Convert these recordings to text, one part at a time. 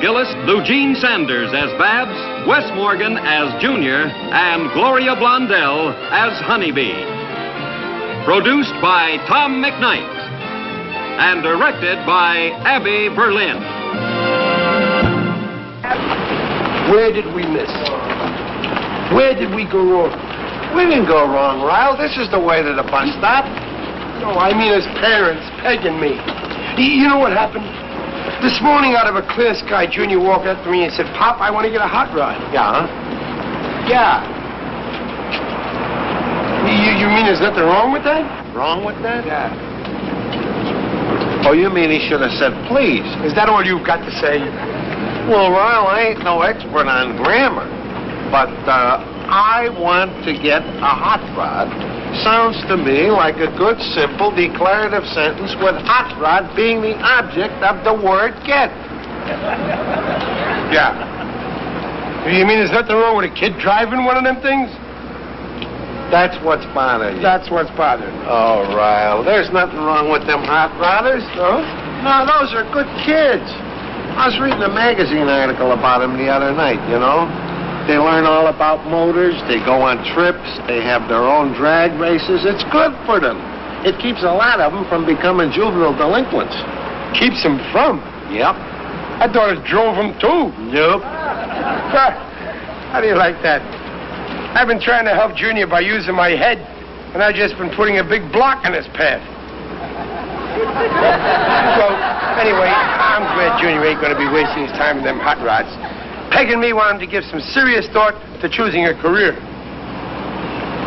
Gillis, Eugene Sanders as Babs, Wes Morgan as Junior, and Gloria Blondell as Honeybee. Produced by Tom McKnight and directed by Abby Berlin. Where did we miss? Where did we go wrong? We didn't go wrong, Ryle. This is the way to the bus stop. No, I mean as parents, Peg and me. You know what happened? This morning, out of a clear sky, Junior walked up to me and said, Pop, I want to get a hot rod. Yeah? Yeah. You mean there's nothing wrong with that? Wrong with that? Yeah. Oh, you mean he should have said please? Is that all you've got to say? Well, Ryle, I ain't no expert on grammar, but I want to get a hot rod. Sounds to me like a good, simple, declarative sentence with hot rod being the object of the word get. Yeah. You mean there's nothing wrong with a kid driving one of them things? That's what's bothering you. That's what's bothering. Oh, Ryle, there's nothing wrong with them hot rodders. No? No, those are good kids. I was reading a magazine article about them the other night, you know. They learn all about motors, they go on trips, they have their own drag races. It's good for them. It keeps a lot of them from becoming juvenile delinquents. Keeps them from? Yep. I thought it drove them too. Nope. How do you like that? I've been trying to help Junior by using my head, and I've just been putting a big block in his path. So, anyway, I'm glad Junior ain't going to be wasting his time with them hot rods. Peg and me want him to give some serious thought to choosing a career.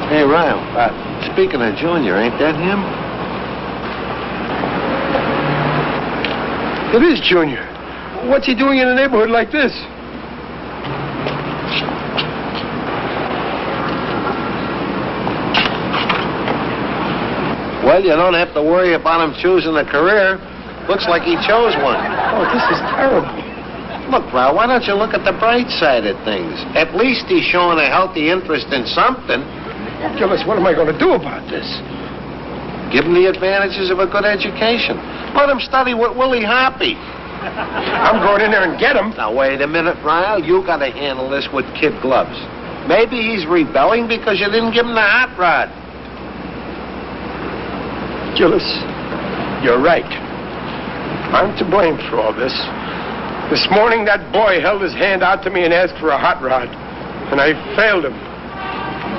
Hey, Ryle, speaking of Junior, ain't that him? It is Junior. What's he doing in a neighborhood like this? Well, you don't have to worry about him choosing a career. Looks like he chose one. Oh, this is terrible. Look, Ryle, why don't you look at the bright side of things? At least he's showing a healthy interest in something. Gillis, what am I going to do about this? Give him the advantages of a good education. Let him study with Willie Hoppy. I'm going in there and get him. Now, wait a minute, Ryle. You got to handle this with kid gloves. Maybe he's rebelling because you didn't give him the hot rod. Gillis, you're right. I'm to blame for all this. This morning, that boy held his hand out to me and asked for a hot rod, and I failed him.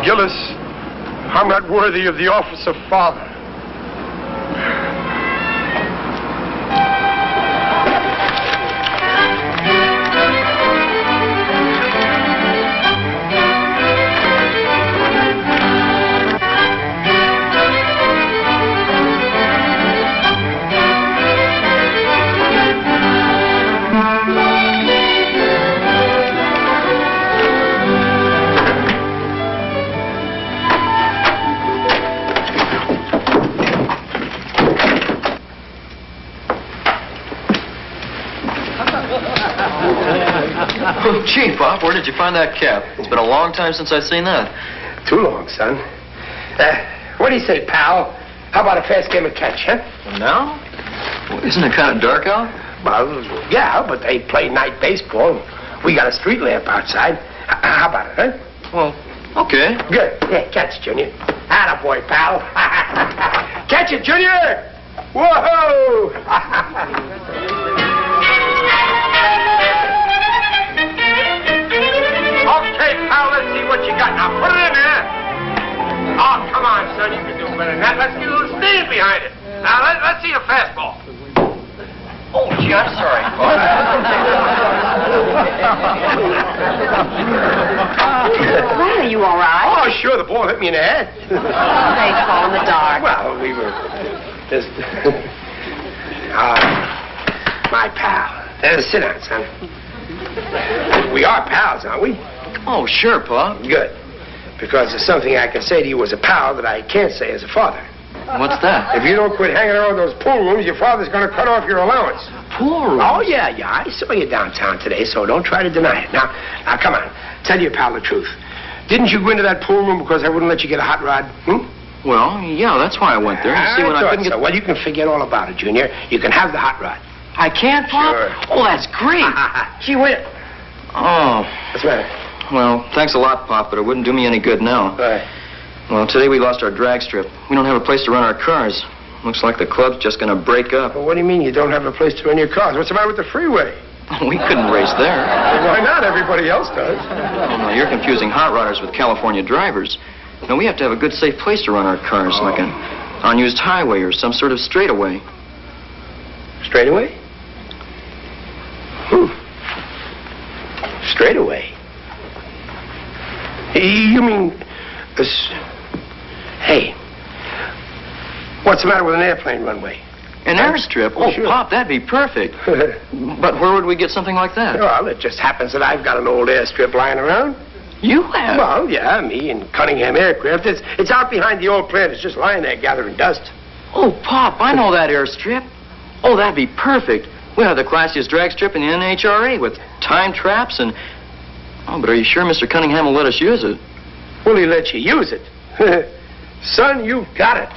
Gillis, I'm not worthy of the office of father. Gee, Pop, where did you find that cap? It's been a long time since I've seen that. Too long, son. What do you say, pal? How about a fast game of catch, huh? Now? Well, isn't it kind of dark out? Well, yeah, but they play night baseball. We got a street lamp outside. How about it, huh? Well, okay. Good. Yeah, catch, Junior. Attaboy, pal. Catch it, Junior! Whoa! Okay, pal, let's see what you got. Now, put it in there. Oh, come on, son. You can do better than that. Let's get a little steam behind it. Now, let's see a fastball. Oh, gee, I'm sorry. Well, are you all right? Oh, sure. The ball hit me in the head. Baseball in the dark. Well, we were just... my pal. Sit down, son. We are pals, aren't we? Oh, sure, Pop. Good. Because there's something I can say to you as a pal that I can't say as a father. What's that? If you don't quit hanging around those pool rooms, your father's going to cut off your allowance. Pool rooms? Oh, yeah. I saw you downtown today, so don't try to deny it. Now, come on. Tell your pal the truth. Didn't you go into that pool room because I wouldn't let you get a hot rod? Well, yeah, that's why I went there. You see, when I couldn't get... Well, you can forget all about it, Junior. You can have the hot rod. I can't, Pop? Sure. Oh, that's great. Gee, wait. Oh. What's the matter? Well, thanks a lot, Pop, but it wouldn't do me any good now. Why? Well, today we lost our drag strip. We don't have a place to run our cars. Looks like the club's just going to break up. Well, what do you mean you don't have a place to run your cars? What's the matter with the freeway? We couldn't race there. Well, why not? Everybody else does. Oh, no, you're confusing hot rodders with California drivers. No, we have to have a good, safe place to run our cars, like an unused highway or some sort of straightaway. Straightaway? Straightaway? You mean this? Hey, what's the matter with an airplane runway? An airstrip? Oh, sure. Pop, that'd be perfect. But where would we get something like that? Well, it just happens that I've got an old airstrip lying around. You have? Well, yeah, me and Cunningham Aircraft. It's out behind the old plant. It's just lying there gathering dust. Oh, Pop, I know that airstrip. Oh, that'd be perfect. We'll have the classiest drag strip in the NHRA with time traps and... Oh, but are you sure Mr. Cunningham will let us use it? Will he let you use it? Son, you've got it.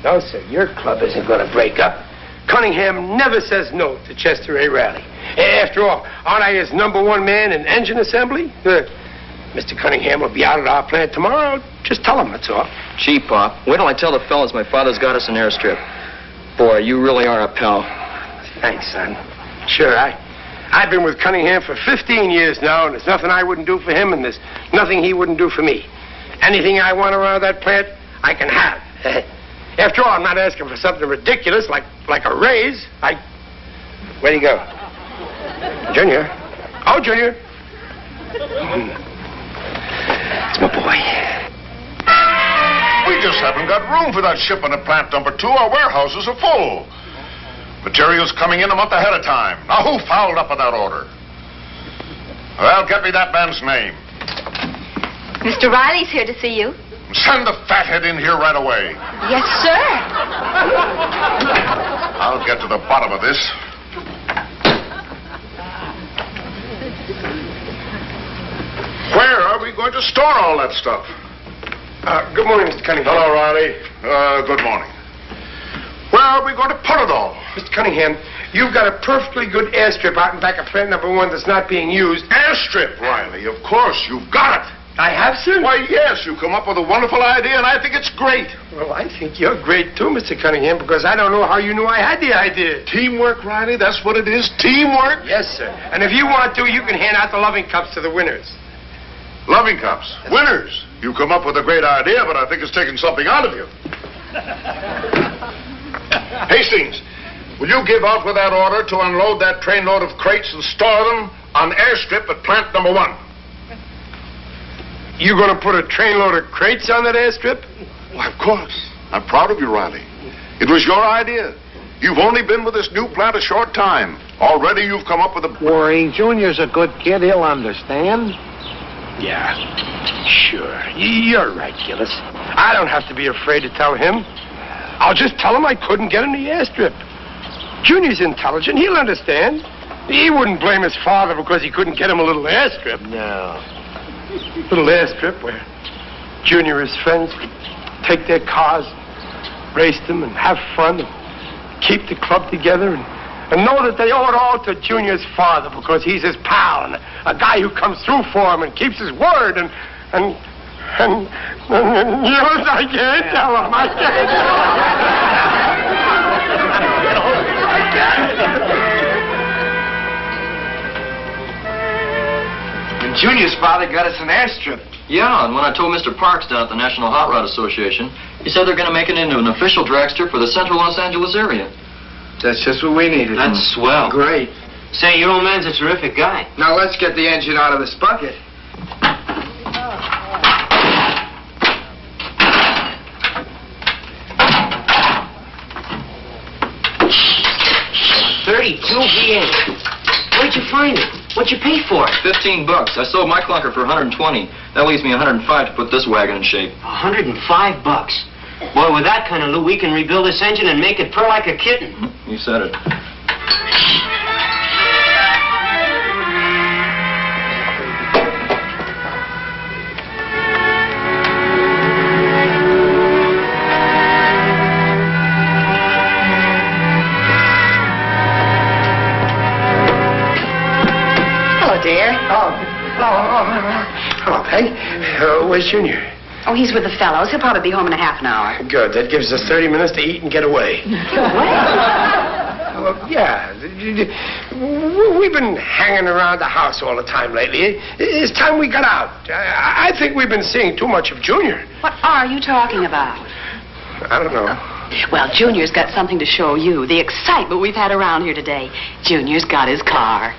No, sir, your club isn't going to break up. Cunningham never says no to Chester A. Raleigh. After all, aren't I his #1 man in engine assembly? Mr. Cunningham will be out at our plant tomorrow. Just tell him, that's all. Gee, Pop, wait till I tell the fellas my father's got us an airstrip. Boy, you really are a pal. Thanks, son. Sure, I've been with Cunningham for 15 years now, and there's nothing I wouldn't do for him, and there's nothing he wouldn't do for me. Anything I want around that plant, I can have. After all, I'm not asking for something ridiculous like a raise. Where'd he go? Junior. Oh, Junior. It's my boy. We just haven't got room for that shipment at plant number 2. Our warehouses are full. Materials coming in a month ahead of time. Now, who fouled up with that order? Well, get me that man's name. Mr. Riley's here to see you. Send the fathead in here right away. Yes, sir. I'll get to the bottom of this. Where are we going to store all that stuff? Good morning, Mr. Cunningham. Hello, Riley. Good morning. Where are we going to put it all? Mr. Cunningham, you've got a perfectly good airstrip out in back of plant #1 that's not being used. Airstrip, Riley. Of course, you've got it. I have, sir? Why, yes, you come up with a wonderful idea, and I think it's great. Well, I think you're great, too, Mr. Cunningham, because I don't know how you knew I had the idea. Teamwork, Riley, that's what it is. Teamwork. Yes, sir. And if you want to, you can hand out the loving cups to the winners. Loving cups. Winners. You come up with a great idea, but I think it's taking something out of you. Hastings, will you give out with that order to unload that trainload of crates and store them on airstrip at plant #1? You going to put a trainload of crates on that airstrip? Why, of course. I'm proud of you, Riley. It was your idea. You've only been with this new plant a short time. Already you've come up with a... Worry, Junior's a good kid. He'll understand. Yeah, sure. You're right, Gillis. I don't have to be afraid to tell him. I'll just tell him I couldn't get him the airstrip. Junior's intelligent. He'll understand. He wouldn't blame his father because he couldn't get him a little airstrip. No. Little airstrip where Junior and his friends could take their cars, race them, and have fun, and keep the club together, and know that they owe it all to Junior's father because he's his pal and a guy who comes through for him and keeps his word and you know, I can't tell him. I can't And Junior's father got us an airstrip. Yeah, and when I told Mr. Parks down at the National Hot Rod Association, he said they're going to make it into an official drag strip for the central Los Angeles area. That's just what we needed. That's swell. Great. Say, your old man's a terrific guy. Now let's get the engine out of this bucket. $32 V8. Where'd you find it? What'd you pay for it? $15. I sold my clunker for $120. That leaves me $105 to put this wagon in shape. $105. Boy, with that kind of loot, we can rebuild this engine and make it purr like a kitten. You said it. dear. Hello, Peg. Where's Junior? Oh, he's with the fellows. He'll probably be home in a half an hour. Good. That gives us 30 minutes to eat and get away. Yeah. We've been hanging around the house all the time lately. It's time we got out. I think we've been seeing too much of Junior. What are you talking about? I don't know. Well, Junior's got something to show you. The excitement we've had around here today. Junior's got his car.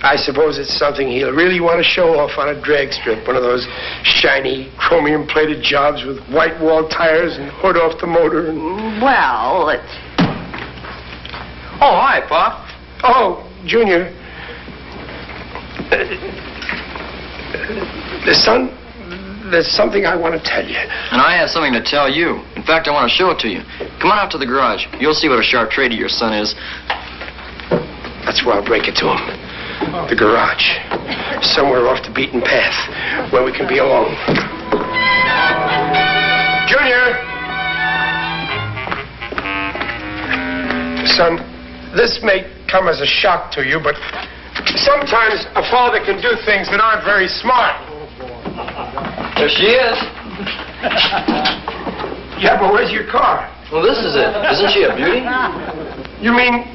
I suppose it's something he'll really want to show off on a drag strip. One of those shiny, chromium-plated jobs with white wall tires and hood off the motor. And... Well, it's... Oh, hi, Pop. Oh, Junior. Son, there's something I want to tell you. And I have something to tell you. In fact, I want to show it to you. Come on out to the garage. You'll see what a sharp trader your son is. That's where I'll break it to him. The garage. Somewhere off the beaten path where we can be alone. Junior! Son, this may come as a shock to you, but sometimes a father can do things that aren't very smart. There she is. Yeah, but where's your car? Well, this is it. Isn't she a beauty? You mean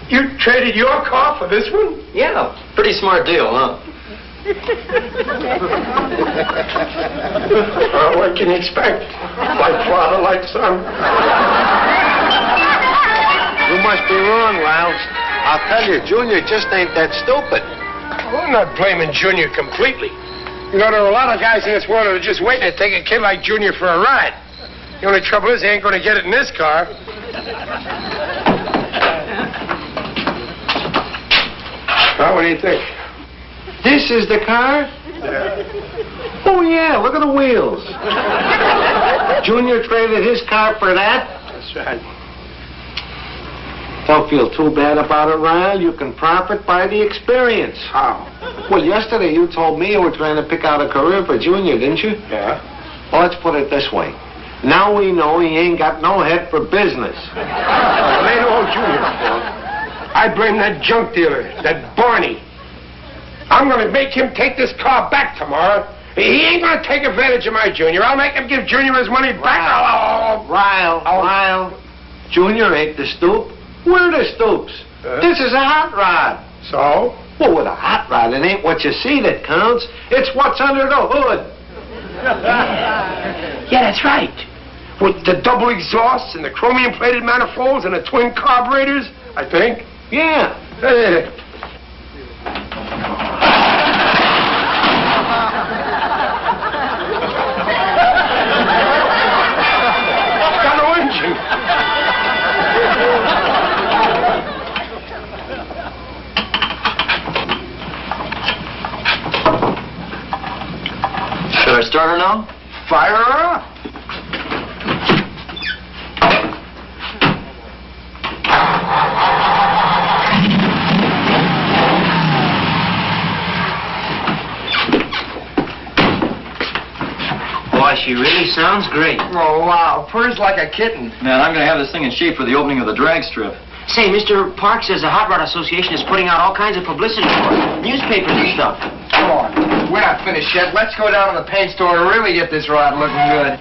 you traded your car for this one? Yeah. Pretty smart deal, huh? Well, what can you expect? Like father, like son. You must be wrong, Riles. I'll tell you, Junior just ain't that stupid. Well, I'm not blaming Junior completely. You know, there are a lot of guys in this world that are just waiting to take a kid like Junior for a ride. The only trouble is he ain't going to get it in this car. Well, what do you think? This is the car? Yeah. Oh, yeah, look at the wheels. Junior traded his car for that? That's right. Don't feel too bad about it, Ryle. You can profit by the experience. How? Well, yesterday you told me you were trying to pick out a career for Junior, didn't you? Yeah. Well, let's put it this way. Now we know he ain't got no head for business. Well, it ain't all Junior's fault. I blame that junk dealer, that Barney. I'm going to make him take this car back tomorrow. He ain't going to take advantage of my Junior. I'll make him give Junior his money back. Ryle. Junior ain't the stoop. We're the stoops. This is a hot rod. So? Well, with a hot rod, it ain't what you see that counts. It's what's under the hood. Yeah, that's right. With the double exhausts and the chromium-plated manifolds and the twin carburetors, I think. Yeah. Got no engine. Should I start her now? Fire her up. Boy, she really sounds great. Oh, wow. Purrs like a kitten. Man, I'm going to have this thing in shape for the opening of the drag strip. Say, Mr. Park says the Hot Rod Association is putting out all kinds of publicity for it. Newspapers and stuff. Come on. We're not finished yet. Let's go down to the paint store and really get this rod looking good.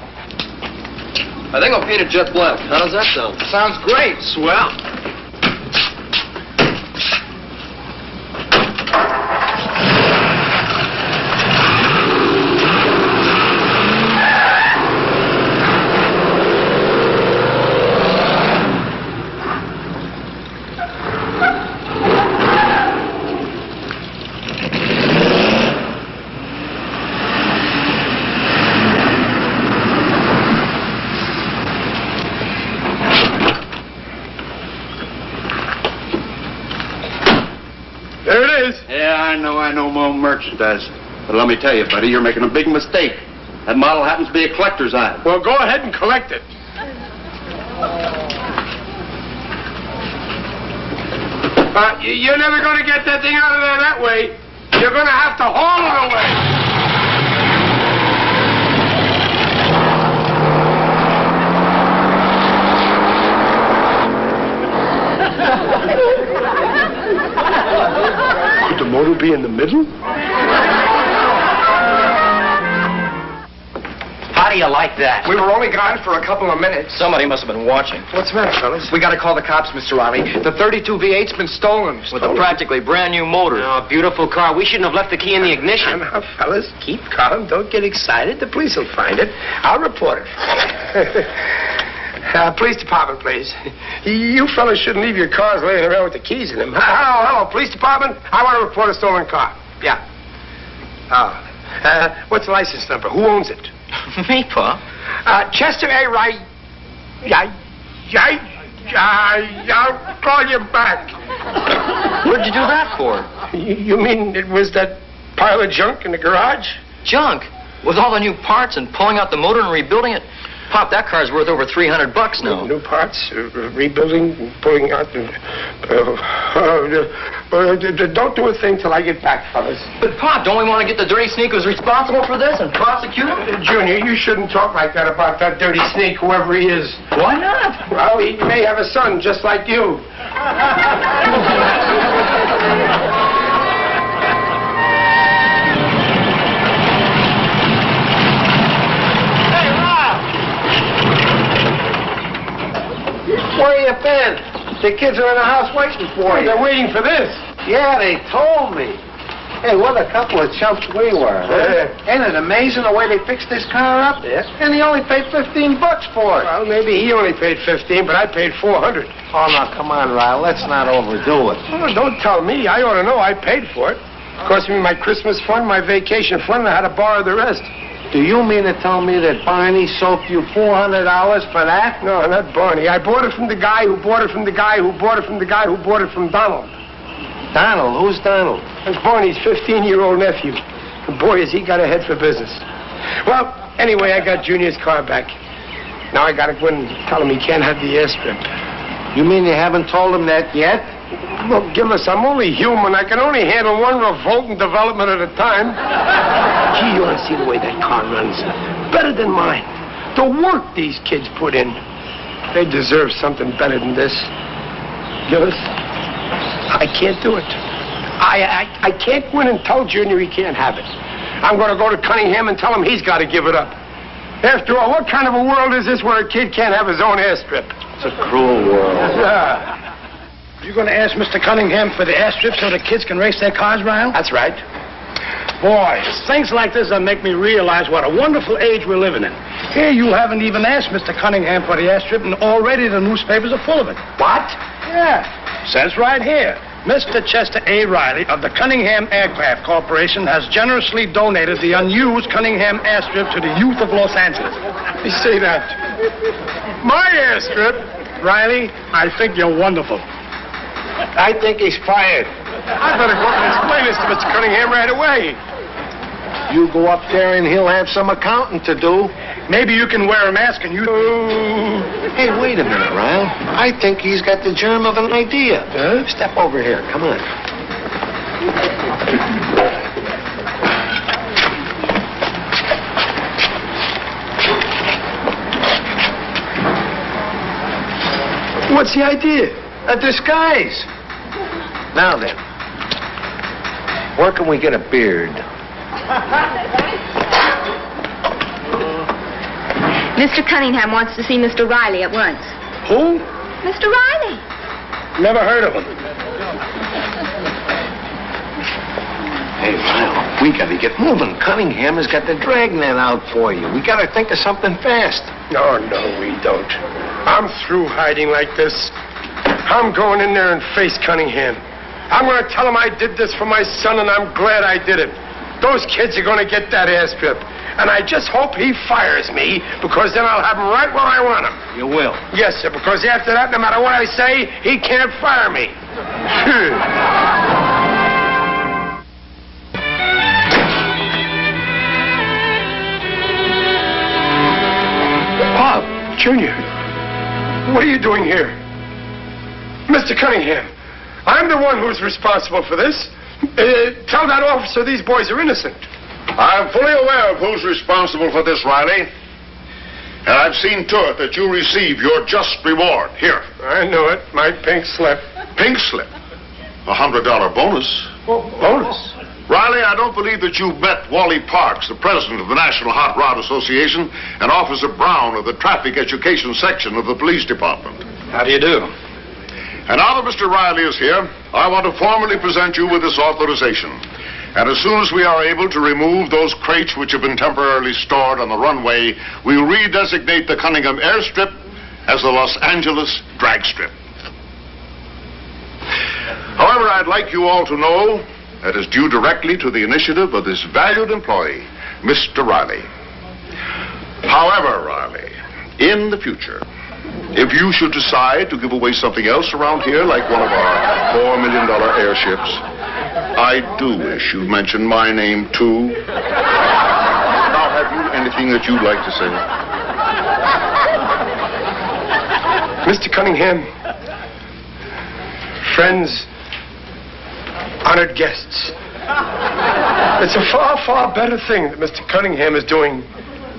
I think I'll paint it jet black. How does that sound? Sounds great. Swell. There it is. Yeah, I know more merchandise. But let me tell you, buddy, you're making a big mistake. That model happens to be a collector's item. Well, go ahead and collect it. You're never going to get that thing out of there that way. You're going to have to haul it away. Good motor be in the middle? How do you like that? We were only gone for a couple of minutes. Somebody must have been watching. What's the matter, fellas? We gotta call the cops, Mr. Riley. The 32 V8's been stolen. With a practically brand new motor. Oh, beautiful car. We shouldn't have left the key in the ignition. Now, fellas, keep calm. Don't get excited. The police will find it. I'll report it. Police department, please. You fellas shouldn't leave your cars laying around with the keys in them. Hello, police department. I want to report a stolen car. Yeah. What's the license number? Who owns it? Me, Pa. Chester A. Wright. I'll call you back. What'd you do that for? You mean it was that pile of junk in the garage? Junk? With all the new parts and pulling out the motor and rebuilding it? Pop, that car's worth over $300 now. New parts, rebuilding, pulling out. Don't do a thing till I get back, fellas. But, Pop, don't we want to get the dirty sneak who's responsible for this and prosecute him? Junior, you shouldn't talk like that about that dirty sneak, whoever he is. Why not? Well, he may have a son just like you. Where you been? The kids are in the house waiting for you. They're waiting for this. Yeah, they told me. Hey, what a couple of chumps we were. Huh? Ain't it amazing the way they fixed this car up? Yes. And he only paid $15 for it. Well, maybe he only paid 15, but I paid 400. Oh, now, come on, Ryle. Let's not overdo it. Oh, don't tell me. I ought to know I paid for it. Cost me my Christmas fund, my vacation fund, and I had to borrow the rest. Do you mean to tell me that Barney soaked you $400 for that? No, not Barney. I bought it from the guy who bought it from the guy who bought it from the guy who bought it from Donald. Donald? Who's Donald? That's Barney's 15-year-old nephew. And boy, has he got a head for business. Well, anyway, I got Junior's car back. Now I got to go in and tell him he can't have the airstrip. You mean you haven't told him that yet? Look, Gillis, I'm only human. I can only handle one revolting development at a time. Gee, you ought to see the way that car runs. Better than mine. The work these kids put in. They deserve something better than this. Gillis, I can't do it. I can't go in and tell Junior he can't have it. I'm going to go to Cunningham and tell him he's got to give it up. After all, what kind of a world is this where a kid can't have his own airstrip? It's a cruel world. Yeah. You're going to ask Mr. Cunningham for the airstrip so the kids can race their cars, Ryle? That's right. Boy, it's things like this that make me realize what a wonderful age we're living in. Here, you haven't even asked Mr. Cunningham for the airstrip, and already the newspapers are full of it. What? Yeah. Says right here, Mr. Chester A. Riley of the Cunningham Aircraft Corporation has generously donated the unused Cunningham airstrip to the youth of Los Angeles. You say that? My airstrip? Riley, I think you're wonderful. I think he's fired. I better go up and explain this to Mr. Cunningham right away. You go up there and he'll have some accounting to do. Maybe you can wear a mask and you... Hey, wait a minute, Ryle. I think he's got the germ of an idea. Huh? Step over here. Come on. What's the idea? A disguise. Now then, where can we get a beard? Mr. Cunningham wants to see Mr. Riley at once. Who? Mr. Riley. Never heard of him. Hey, Ryle, we gotta get moving. Cunningham has got the dragnet out for you. We gotta think of something fast. No, we don't. I'm through hiding like this. I'm going in there and face Cunningham. I'm going to tell him I did this for my son, and I'm glad I did it. Those kids are going to get that airstrip. And I just hope he fires me, because then I'll have him right where I want him. You will? Yes, sir, because after that, no matter what I say, he can't fire me. Pop, Junior, what are you doing here? Mr. Cunningham, I'm the one who's responsible for this. Tell that officer these boys are innocent. I'm fully aware of who's responsible for this, Riley. And I've seen to it that you receive your just reward. Here. I know it. My pink slip. Pink slip? $100 bonus. Bonus? Riley, I don't believe that you've met Wally Parks, the president of the National Hot Rod Association, and Officer Brown of the Traffic Education Section of the Police Department. How do you do? And now that Mr. Riley is here, I want to formally present you with this authorization. And as soon as we are able to remove those crates which have been temporarily stored on the runway, we'll redesignate the Cunningham Airstrip as the Los Angeles Drag Strip. However, I'd like you all to know that is due directly to the initiative of this valued employee, Mr. Riley. However, Riley, in the future, if you should decide to give away something else around here, like one of our $4 million airships, I do wish you'd mention my name, too. Now, have you anything that you'd like to say? Mr. Cunningham, friends, honored guests, it's a far, far better thing that Mr. Cunningham is doing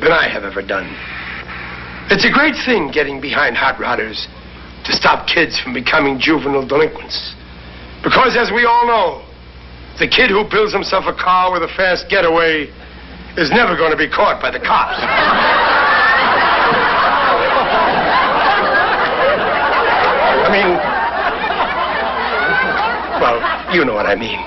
than I have ever done. It's a great thing getting behind hot rodders to stop kids from becoming juvenile delinquents. Because, as we all know, the kid who builds himself a car with a fast getaway is never going to be caught by the cops. I mean, well, you know what I mean.